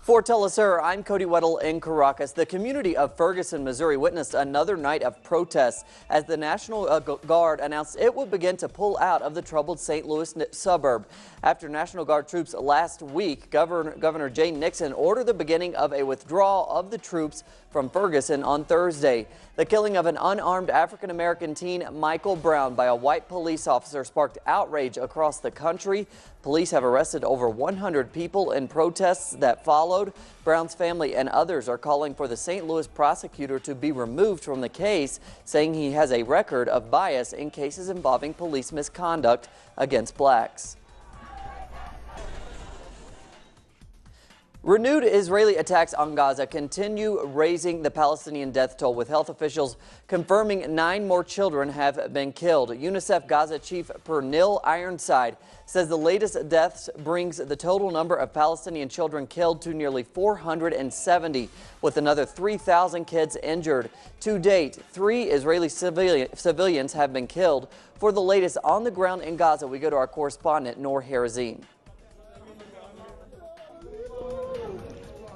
For Telesur, I'm Cody Weddle in Caracas. The community of Ferguson, Missouri witnessed another night of protests as the National Guard announced it would begin to pull out of the troubled St. Louis suburb. After National Guard troops last week, Governor Jay Nixon ordered the beginning of a withdrawal of the troops from Ferguson on Thursday. The killing of an unarmed African-American teen, Michael Brown, by a white police officer sparked outrage across the country. Police have arrested over 100 people in protests that followed. Brown's family and others are calling for the St. Louis prosecutor to be removed from the case, saying he has a record of bias in cases involving police misconduct against blacks. Renewed Israeli attacks on Gaza continue raising the Palestinian death toll, with health officials confirming 9 more children have been killed. UNICEF Gaza chief Pernille Ironside says the latest deaths brings the total number of Palestinian children killed to nearly 470, with another 3,000 kids injured. To date, 3 Israeli civilians have been killed. For the latest on the ground in Gaza, we go to our correspondent, Noor Harazin.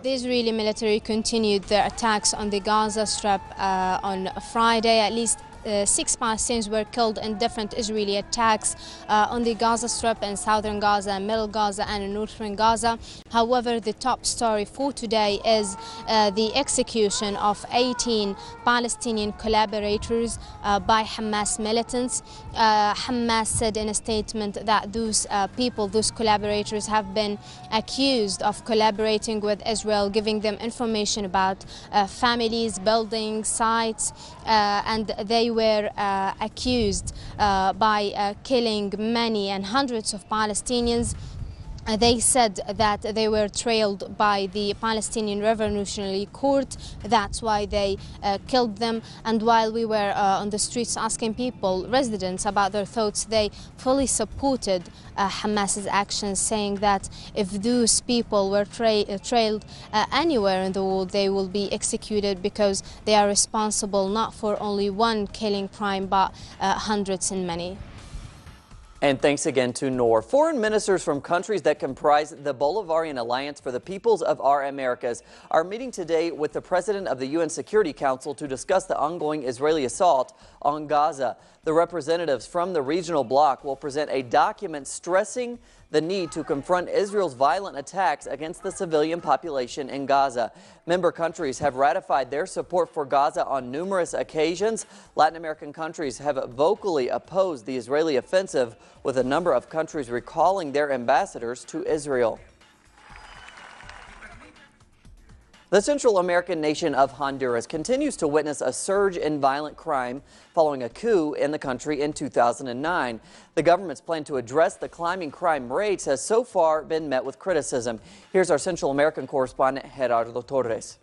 The Israeli military continued their attacks on the Gaza Strip on Friday. At least 6 Palestinians were killed in different Israeli attacks on the Gaza Strip in southern Gaza, middle Gaza and in northern Gaza. However, the top story for today is the execution of 18 Palestinian collaborators by Hamas militants. Hamas said in a statement that those collaborators have been accused of collaborating with Israel, giving them information about families, buildings, sites, and they were accused by killing many and hundreds of Palestinians. They said that they were trailed by the Palestinian Revolutionary Court. That's why they killed them. And while we were on the streets asking residents about their thoughts, they fully supported Hamas's actions, saying that if those people were trailed anywhere in the world, they will be executed because they are responsible not for only one killing crime, but hundreds and many. And thanks again to Noor. Foreign ministers from countries that comprise the Bolivarian Alliance for the Peoples of Our Americas are meeting today with the president of the UN Security Council to discuss the ongoing Israeli assault on Gaza. The representatives from the regional bloc will present a document stressing the need to confront Israel's violent attacks against the civilian population in Gaza. Member countries have ratified their support for Gaza on numerous occasions. Latin American countries have vocally opposed the Israeli offensive, with a number of countries recalling their ambassadors to Israel. The Central American nation of Honduras continues to witness a surge in violent crime following a coup in the country in 2009. The government's plan to address the climbing crime rates has so far been met with criticism. Here's our Central American correspondent, Gerardo Torres.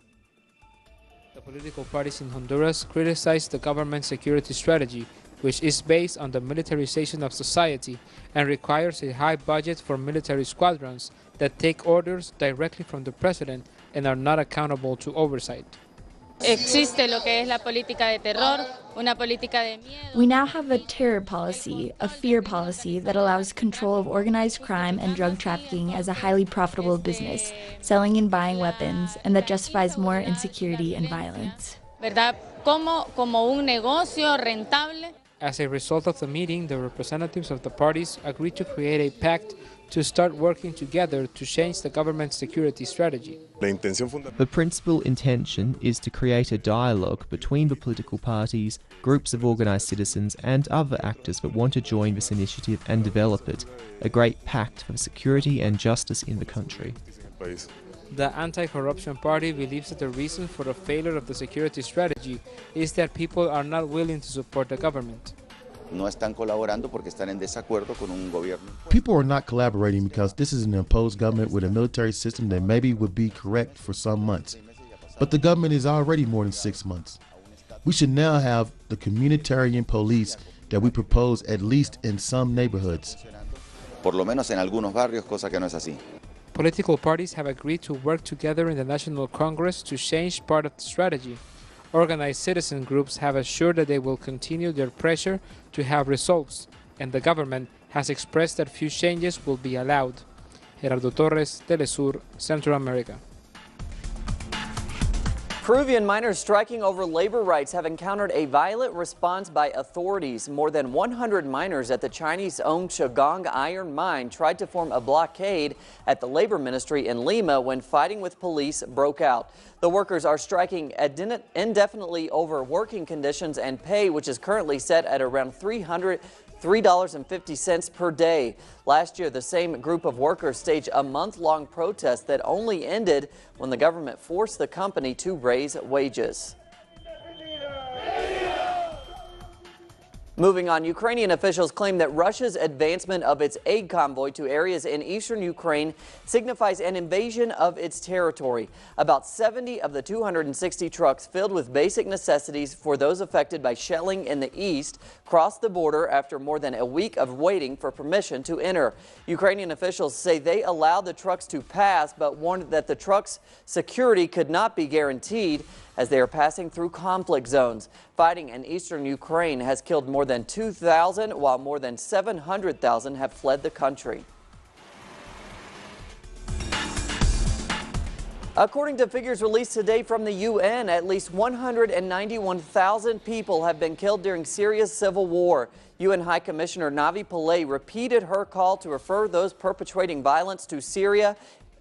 The political parties in Honduras criticized the government's security strategy, which is based on the militarization of society and requires a high budget for military squadrons that take orders directly from the president and are not accountable to oversight. We now have a terror policy, a fear policy that allows control of organized crime and drug trafficking as a highly profitable business, selling and buying weapons, and that justifies more insecurity and violence. As a result of the meeting, the representatives of the parties agreed to create a pact to start working together to change the government's security strategy. The principal intention is to create a dialogue between the political parties, groups of organized citizens and other actors that want to join this initiative and develop it, a great pact for security and justice in the country. The Anti-Corruption Party believes that the reason for the failure of the security strategy is that people are not willing to support the government. People are not collaborating because this is an imposed government with a military system that maybe would be correct for some months. But the government is already more than 6 months. We should now have the communitarian police that we propose, at least in some neighborhoods. Political parties have agreed to work together in the National Congress to change part of the strategy. Organized citizen groups have assured that they will continue their pressure to have results, and the government has expressed that few changes will be allowed. Gerardo Torres, Telesur, Central America. Peruvian miners striking over labor rights have encountered a violent response by authorities. More than 100 miners at the Chinese-owned Chagong iron mine tried to form a blockade at the labor ministry in Lima when fighting with police broke out. The workers are striking indefinitely over working conditions and pay, which is currently set at around $3.50 per day. Last year, the same group of workers staged a month-long protest that only ended when the government forced the company to raise wages. Moving on, Ukrainian officials claim that Russia's advancement of its aid convoy to areas in eastern Ukraine signifies an invasion of its territory. About 70 of the 260 trucks filled with basic necessities for those affected by shelling in the east crossed the border after more than a week of waiting for permission to enter. Ukrainian officials say they allowed the trucks to pass, but warned that the trucks' security could not be guaranteed as they are passing through conflict zones. Fighting in eastern Ukraine has killed more than 2,000, while more than 700,000 have fled the country. According to figures released today from the UN, at least 191,000 people have been killed during Syria's civil war. UN High Commissioner Navi Pillay repeated her call to refer those perpetrating violence to Syria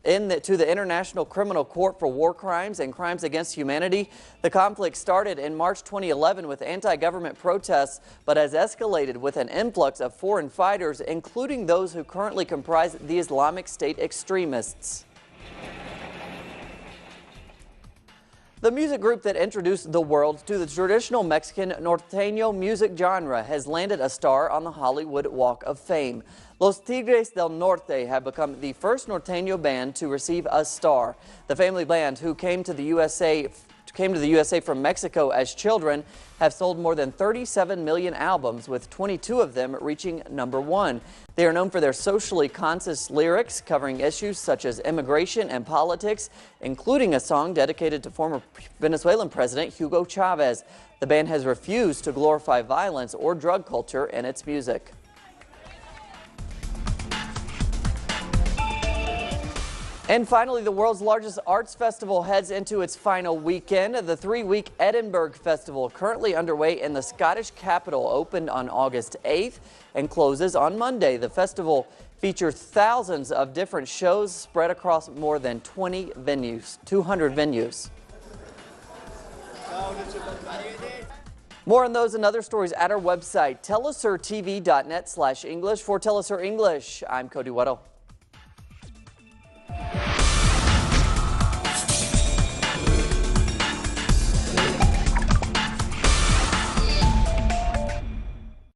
to the International Criminal Court for war crimes and crimes against humanity. The conflict started in March 2011 with anti-government protests, but has escalated with an influx of foreign fighters, including those who currently comprise the Islamic State extremists. The music group that introduced the world to the traditional Mexican norteño music genre has landed a star on the Hollywood Walk of Fame. Los Tigres del Norte have become the first norteño band to receive a star. The family band, who came to the USA from Mexico as children, have sold more than 37 million albums, with 22 of them reaching #1. They are known for their socially conscious lyrics covering issues such as immigration and politics, including a song dedicated to former Venezuelan President Hugo Chavez. The band has refused to glorify violence or drug culture in its music. And finally, the world's largest arts festival heads into its final weekend. The 3-week Edinburgh Festival, currently underway in the Scottish capital, opened on August 8th and closes on Monday. The festival features thousands of different shows spread across more than 200 venues. More on those and other stories at our website, telesurtv.net/English. For Telesur English, I'm Cody Weddle.